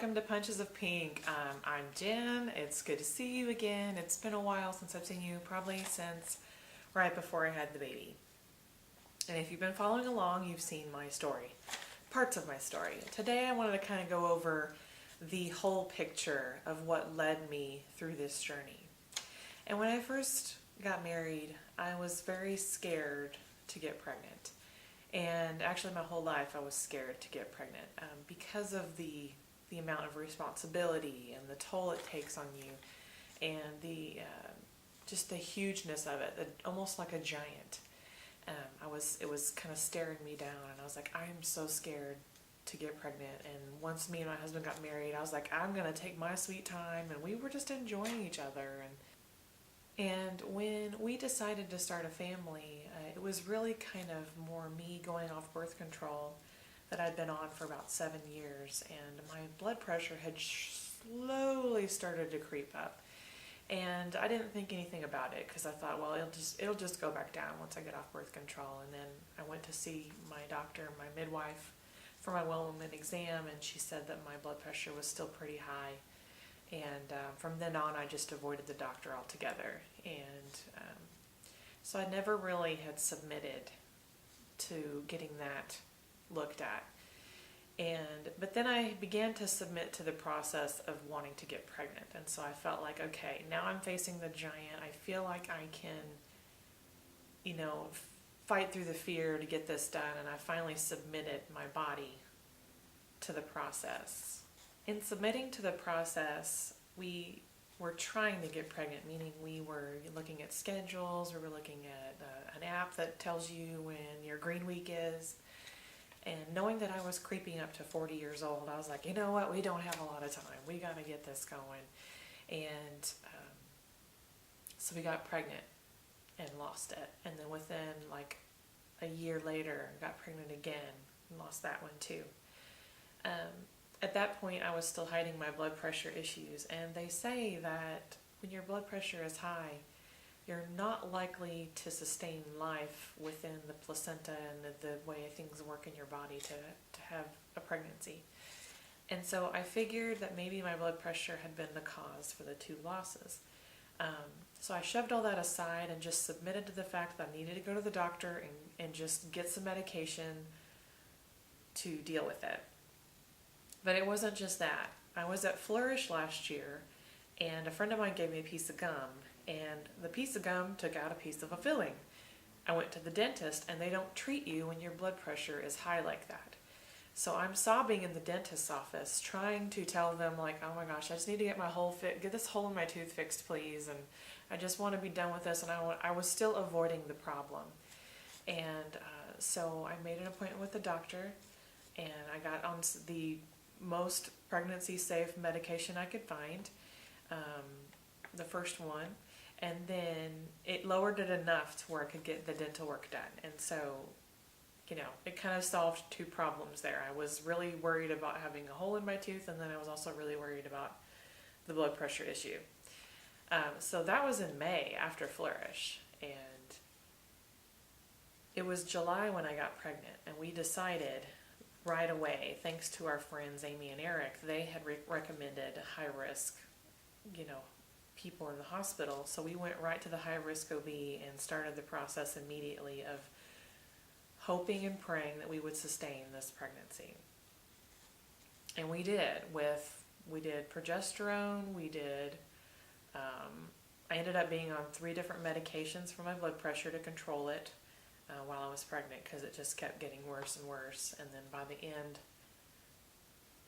welcome to Punches of Pink. I'm Jen. It's good to see you again. It's been a while since I've seen you, probably since right before I had the baby. And if you've been following along, you've seen my story, parts of my story. Today I wanted to kind of go over the whole picture of what led me through this journey. And when I first got married, I was very scared to get pregnant. And actually my whole life I was scared to get pregnant because of the amount of responsibility and the toll it takes on you, and the just the hugeness of it, almost like a giant. It was kind of staring me down, and I was like, I'm so scared to get pregnant. And once me and my husband got married, I was like, I'm gonna take my sweet time, and we were just enjoying each other. And when we decided to start a family, it was really kind of more me going off birth control that I'd been on for about 7 years, and my blood pressure had slowly started to creep up. And I didn't think anything about it because I thought, well, it'll just go back down once I get off birth control. And then I went to see my doctor, my midwife, for my well woman exam, and she said that my blood pressure was still pretty high. And from then on, I just avoided the doctor altogether. And so I never really had submitted to getting that looked at. But then I began to submit to the process of wanting to get pregnant. And so I felt like, okay, now I'm facing the giant. I feel like I can, fight through the fear to get this done. And I finally submitted my body to the process. In submitting to the process, we were trying to get pregnant, meaning we were looking at schedules, we were looking at an app that tells you when your green week is. And knowing that I was creeping up to 40 years old, I was like, you know what, we don't have a lot of time. We got to get this going. And so we got pregnant and lost it. And then within like a year later, got pregnant again and lost that one too. At that point, I was still hiding my blood pressure issues, and they say that when your blood pressure is high, you're not likely to sustain life within the placenta and the way things work in your body to have a pregnancy. And so I figured that maybe my blood pressure had been the cause for the 2 losses. So I shoved all that aside and just submitted to the fact that I needed to go to the doctor and just get some medication to deal with it. But it wasn't just that. I was at Flourish last year, and a friend of mine gave me a piece of gum, and the piece of gum took out a piece of a filling. I went to the dentist, and they don't treat you when your blood pressure is high like that. So I'm sobbing in the dentist's office, trying to tell them, like, oh my gosh, I just need to get this hole in my tooth fixed, please, and I just want to be done with this. And I was still avoiding the problem. And so I made an appointment with the doctor, and I got on the most pregnancy safe medication I could find, the first one, and then it lowered it enough to where I could get the dental work done. And so, it kind of solved 2 problems there. I was really worried about having a hole in my tooth, and then I was also really worried about the blood pressure issue. So that was in May after Flourish, and it was July when I got pregnant, and we decided right away, thanks to our friends Amy and Eric, they had recommended high-risk, people in the hospital. So we went right to the high-risk OB and started the process immediately of hoping and praying that we would sustain this pregnancy. And we did. We did progesterone, I ended up being on 3 different medications for my blood pressure to control it while I was pregnant, because it just kept getting worse and worse. And then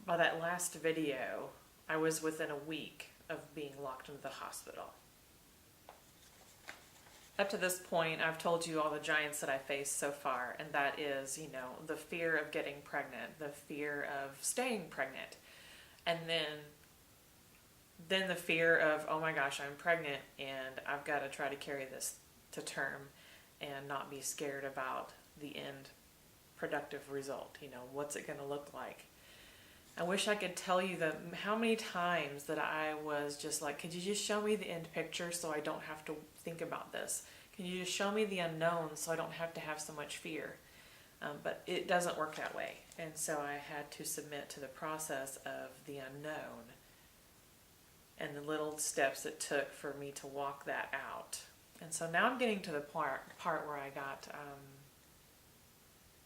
by that last video, I was within a week of being locked into the hospital. Up to this point, I've told you all the giants that I faced so far, and that is, the fear of getting pregnant, the fear of staying pregnant, and then the fear of, oh my gosh, I'm pregnant and I've got to try to carry this to term and not be scared about the end productive result. What's it going to look like? I wish I could tell you how many times that I was just like, could you just show me the end picture so I don't have to think about this? Can you just show me the unknown so I don't have to have so much fear? But it doesn't work that way. And so I had to submit to the process of the unknown and the little steps it took for me to walk that out. And so now I'm getting to the part where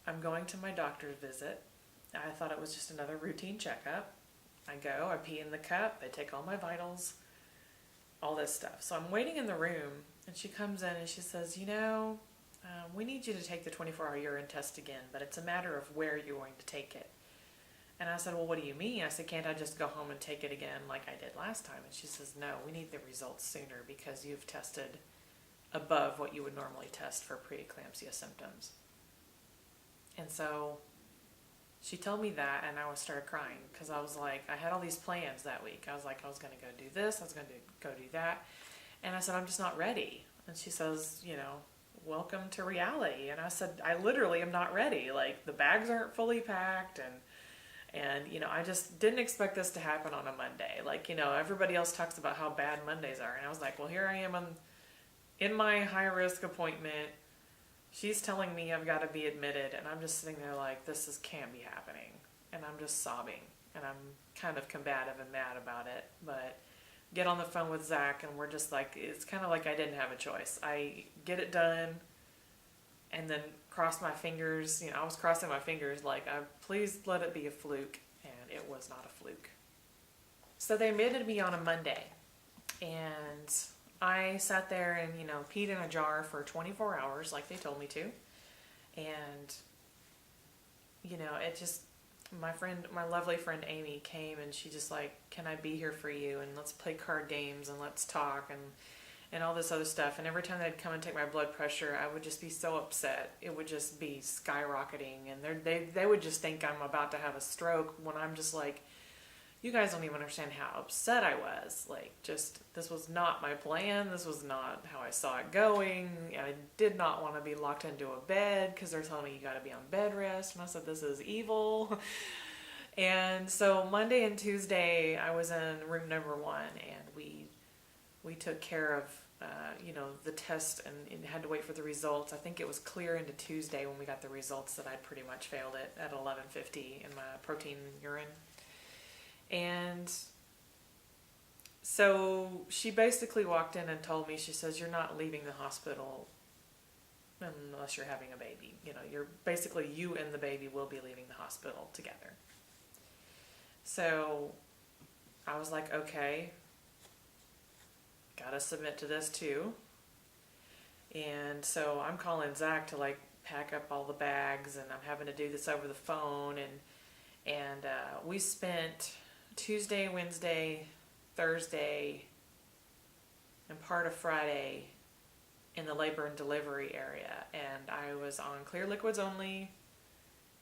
I'm going to my doctor's visit. I thought it was just another routine checkup. I go, I pee in the cup, they take all my vitals, all this stuff. So I'm waiting in the room, and she comes in and she says, we need you to take the 24-hour urine test again, but it's a matter of where you're going to take it. And I said, well, what do you mean? I said, can't I just go home and take it again like I did last time? And she says, no, we need the results sooner because you've tested above what you would normally test for preeclampsia symptoms. And so she told me that, and I started crying because I was like, I had all these plans that week. I was like, I was going to go do this, I was going to go do that. And I said, I'm just not ready. And she says, welcome to reality. And I said, I literally am not ready. Like, the bags aren't fully packed, and I just didn't expect this to happen on a Monday. Like, everybody else talks about how bad Mondays are. And I was like, well, here I am in my high-risk appointment. She's telling me I've got to be admitted, and I'm just sitting there like, this can't be happening. And I'm just sobbing, and I'm kind of combative and mad about it. But get on the phone with Zach, and we're just like, it's kind of like I didn't have a choice. I get it done, and then cross my fingers. I was crossing my fingers like, please let it be a fluke, and it was not a fluke. So they admitted me on a Monday, and I sat there and, peed in a jar for 24 hours like they told me to. And, it just, my lovely friend Amy came, and she just like, can I be here for you? And let's play card games, and let's talk, and all this other stuff. And every time they'd come and take my blood pressure, I would just be so upset. It would just be skyrocketing. And they would just think I'm about to have a stroke when I'm just like, you guys don't even understand how upset I was. Like, this was not my plan. This was not how I saw it going. I did not want to be locked into a bed because they're telling me you got to be on bed rest. And I said, this is evil. And so Monday and Tuesday, I was in room number 1, and we took care of, the test, and had to wait for the results. I think it was clear into Tuesday when we got the results that I'd pretty much failed it at 1150 in my protein urine. And so she basically walked in and told me, she says, you're not leaving the hospital unless you're having a baby. You're basically, you and the baby will be leaving the hospital together. So I was like, okay, gotta submit to this too. And so I'm calling Zach to like pack up all the bags, and I'm having to do this over the phone. And we spent Tuesday, Wednesday, Thursday, and part of Friday in the labor and delivery area. And I was on clear liquids only,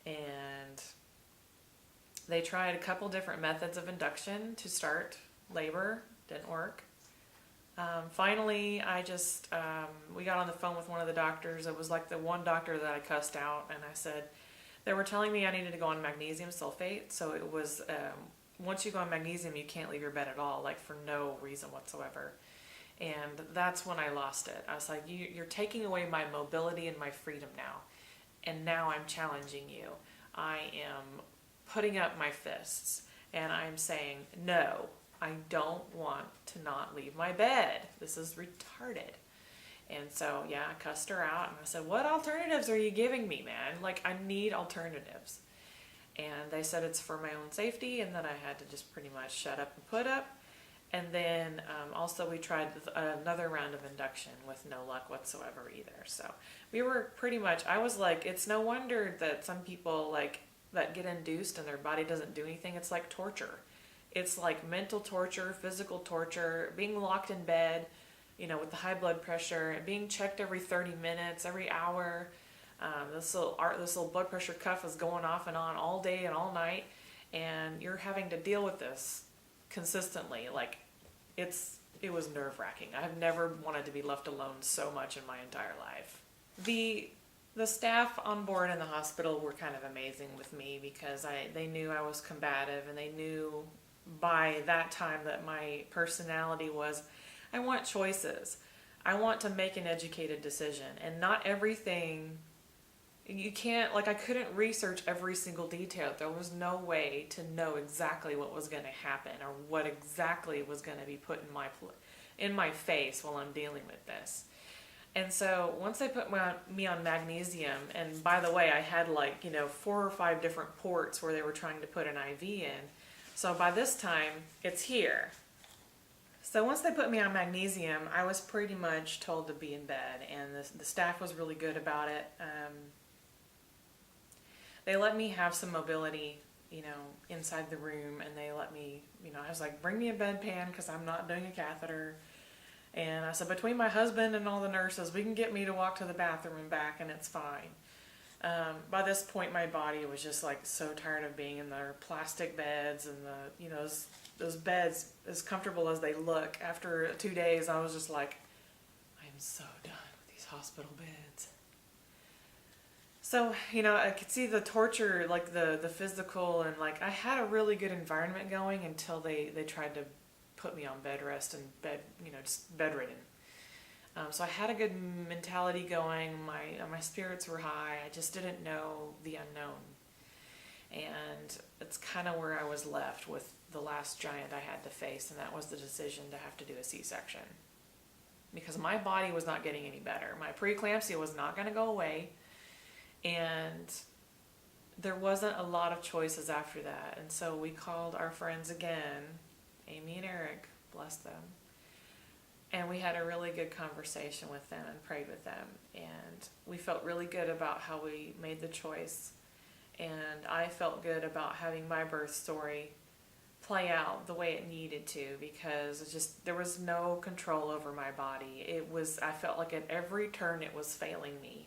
and they tried a couple different methods of induction to start labor. Didn't work. Finally, we got on the phone with one of the doctors. It was like the one doctor that I cussed out, and I said, they were telling me I needed to go on magnesium sulfate. So it was, once you go on magnesium, you can't leave your bed at all, like for no reason whatsoever. And that's when I lost it. I was like, you're taking away my mobility and my freedom now. And now I'm challenging you. I am putting up my fists, and I'm saying, no, I don't want to not leave my bed. This is retarded. And so, yeah, I cussed her out, and I said, what alternatives are you giving me, man? Like, I need alternatives. And they said it's for my own safety, and that I had to just pretty much shut up and put up. And then also we tried another round of induction with no luck whatsoever either. So we were pretty much, I was like, it's no wonder that some people like that get induced and their body doesn't do anything. It's like torture. It's like mental torture, physical torture, being locked in bed, with the high blood pressure, and being checked every 30 minutes, every hour. This little blood pressure cuff is going off and on all day and all night, and you're having to deal with this consistently. Like, it was nerve-wracking. I've never wanted to be left alone so much in my entire life. The staff on board in the hospital were kind of amazing with me because they knew I was combative, and they knew by that time that my personality was, I want choices. I want to make an educated decision, and not everything you can't, like, I couldn't research every single detail. There was no way to know exactly what was going to happen or what exactly was going to be put in my face while I'm dealing with this. And so once they put me on magnesium, and by the way, I had, like, 4 or 5 different ports where they were trying to put an IV in. So by this time, it's here. So once they put me on magnesium, I was pretty much told to be in bed, and the staff was really good about it. They let me have some mobility, inside the room, and they let me, I was like, bring me a bedpan because I'm not doing a catheter. And I said, between my husband and all the nurses, we can get me to walk to the bathroom and back, and it's fine. By this point, my body was just like so tired of being in their plastic beds and those beds, as comfortable as they look. After 2 days, I was just like, I'm so done with these hospital beds. So, I could see the torture, like the physical, and like I had a really good environment going until they tried to put me on bed rest and just bedridden. So I had a good mentality going. My spirits were high. I just didn't know the unknown. And it's kind of where I was left with the last giant I had to face, and that was the decision to have to do a C-section. Because my body was not getting any better. My preeclampsia was not going to go away. And there wasn't a lot of choices after that. And so we called our friends again, Amy and Eric, bless them. And we had a really good conversation with them and prayed with them. And we felt really good about how we made the choice. And I felt good about having my birth story play out the way it needed to, because there was no control over my body. I felt like at every turn it was failing me.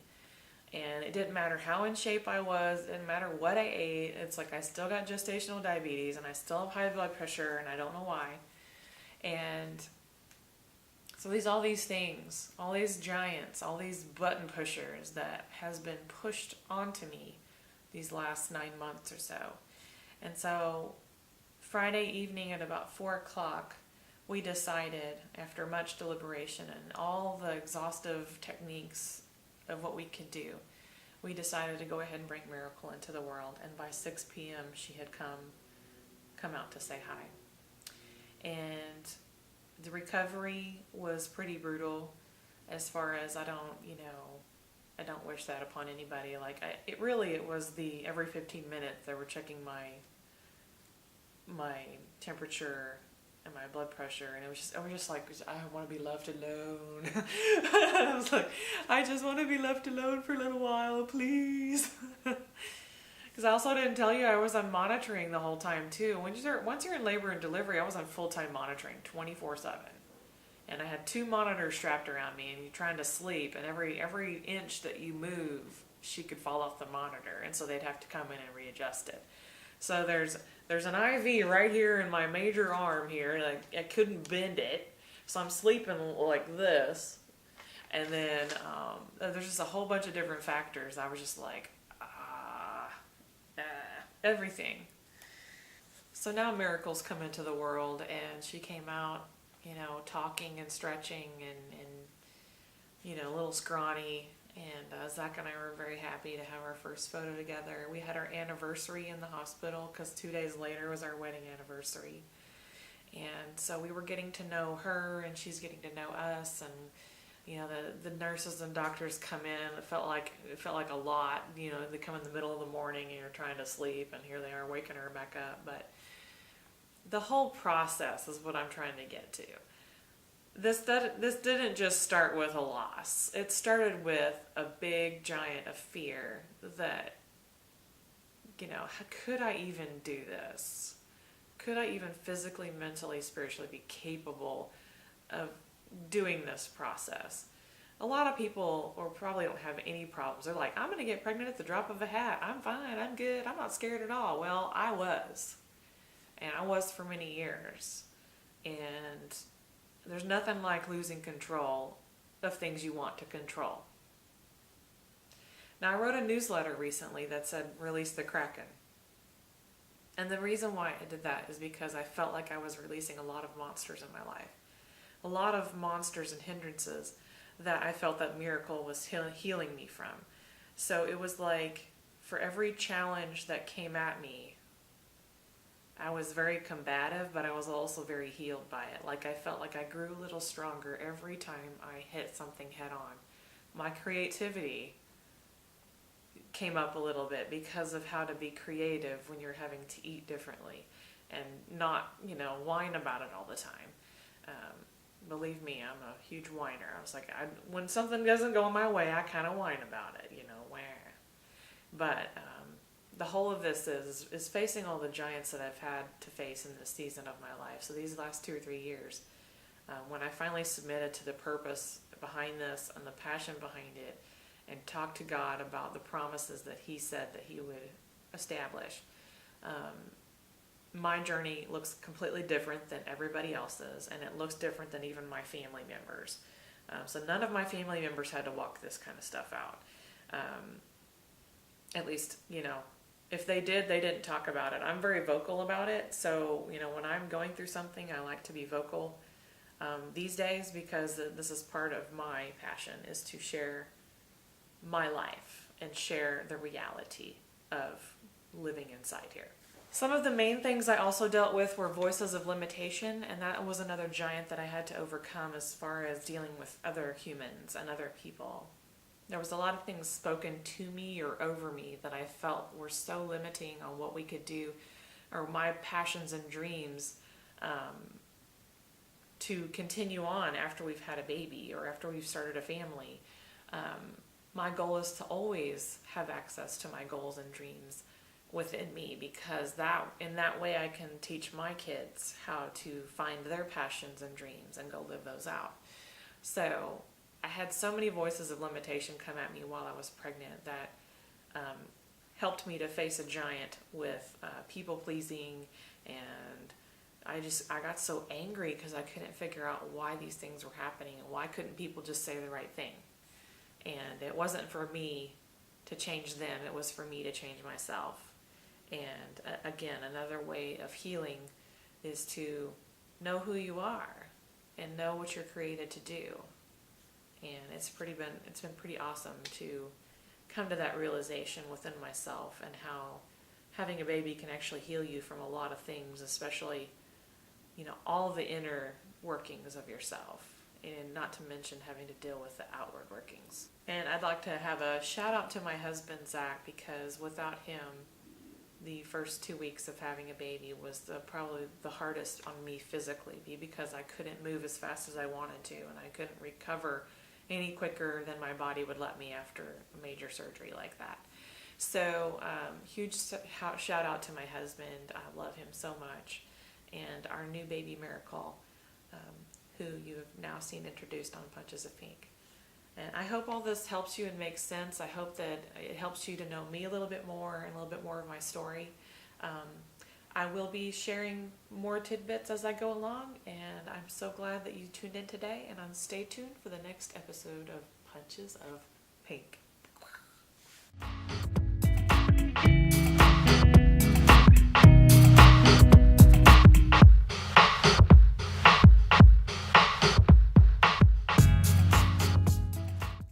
And it didn't matter how in shape I was, it didn't matter what I ate. It's like I still got gestational diabetes and I still have high blood pressure, and I don't know why. And so all these things, all these giants, all these button pushers that has been pushed onto me these last 9 months or so. And so Friday evening at about 4 o'clock, we decided, after much deliberation and all the exhaustive techniques of what we could do, we decided to go ahead and bring Miracle into the world. And by 6 p.m. she had come out to say hi. And the recovery was pretty brutal, as far as I don't wish that upon anybody. It was every 15 minutes they were checking my temperature and my blood pressure, and I was just like, I want to be left alone. I was like, I just want to be left alone for a little while, please. Because I also didn't tell you I was on monitoring the whole time too. Once you're in labor and delivery, I was on full-time monitoring, 24/7. And I had 2 monitors strapped around me, and you're trying to sleep, and every inch that you move, she could fall off the monitor, and so they'd have to come in and readjust it. So there's an IV right here in my major arm here, and I couldn't bend it, so I'm sleeping like this. And then there's just a whole bunch of different factors. I was just like, everything. So now Miracle's come into the world, and she came out, talking and stretching and a little scrawny. And Zach and I were very happy to have our first photo together. We had our anniversary in the hospital because 2 days later was our wedding anniversary. And so we were getting to know her, and she's getting to know us. And the nurses and doctors come in. It felt like a lot. They come in the middle of the morning and you're trying to sleep, and here they are waking her back up. But the whole process is what I'm trying to get to. This didn't just start with a loss. It started with a big giant of fear that, could I even do this? Could I even physically, mentally, spiritually be capable of doing this process? A lot of people probably don't have any problems. They're like, I'm going to get pregnant at the drop of a hat. I'm fine. I'm good. I'm not scared at all. Well, I was. And I was for many years. And there's nothing like losing control of things you want to control. Now, I wrote a newsletter recently that said, release the Kraken. And the reason why I did that is because I felt like I was releasing a lot of monsters in my life. A lot of monsters and hindrances that I felt that Miracle was healing me from. So it was like for every challenge that came at me, I was very combative, but I was also very healed by it. Like I felt like I grew a little stronger every time I hit something head on. My creativity came up a little bit because of how to be creative when you're having to eat differently and not, whine about it all the time. Believe me, I'm a huge whiner. I was like, when something doesn't go my way, I kind of whine about it, where. But the whole of this is facing all the giants that I've had to face in this season of my life. So these last 2 or 3 years, when I finally submitted to the purpose behind this and the passion behind it, and talked to God about the promises that He said that He would establish, my journey looks completely different than everybody else's, and it looks different than even my family members. So none of my family members had to walk this kind of stuff out. At least, if they did, they didn't talk about it. I'm very vocal about it, so, when I'm going through something, I like to be vocal these days, because this is part of my passion, is to share my life and share the reality of living inside here. Some of the main things I also dealt with were voices of limitation, and that was another giant that I had to overcome as far as dealing with other humans and other people. There was a lot of things spoken to me or over me that I felt were so limiting on what we could do, or my passions and dreams to continue on after we've had a baby or after we've started a family. My goal is to always have access to my goals and dreams within me, because in that way I can teach my kids how to find their passions and dreams and go live those out. So I had so many voices of limitation come at me while I was pregnant that helped me to face a giant with people pleasing, and I got so angry because I couldn't figure out why these things were happening and why couldn't people just say the right thing. And it wasn't for me to change them, it was for me to change myself. And again, another way of healing is to know who you are and know what you're created to do. And it's been pretty awesome to come to that realization within myself, and how having a baby can actually heal you from a lot of things, especially, all the inner workings of yourself, and not to mention having to deal with the outward workings. And I'd like to have a shout out to my husband, Zach, because without him, the first 2 weeks of having a baby was probably the hardest on me physically, because I couldn't move as fast as I wanted to, and I couldn't recover any quicker than my body would let me after a major surgery like that. So huge shout out to my husband. I love him so much. And our new baby Miracle, who you have now seen introduced on Punches of Pink. And I hope all this helps you and makes sense. I hope that it helps you to know me a little bit more and a little bit more of my story. I will be sharing more tidbits as I go along, and I'm so glad that you tuned in today, and stay tuned for the next episode of Punches of Pink.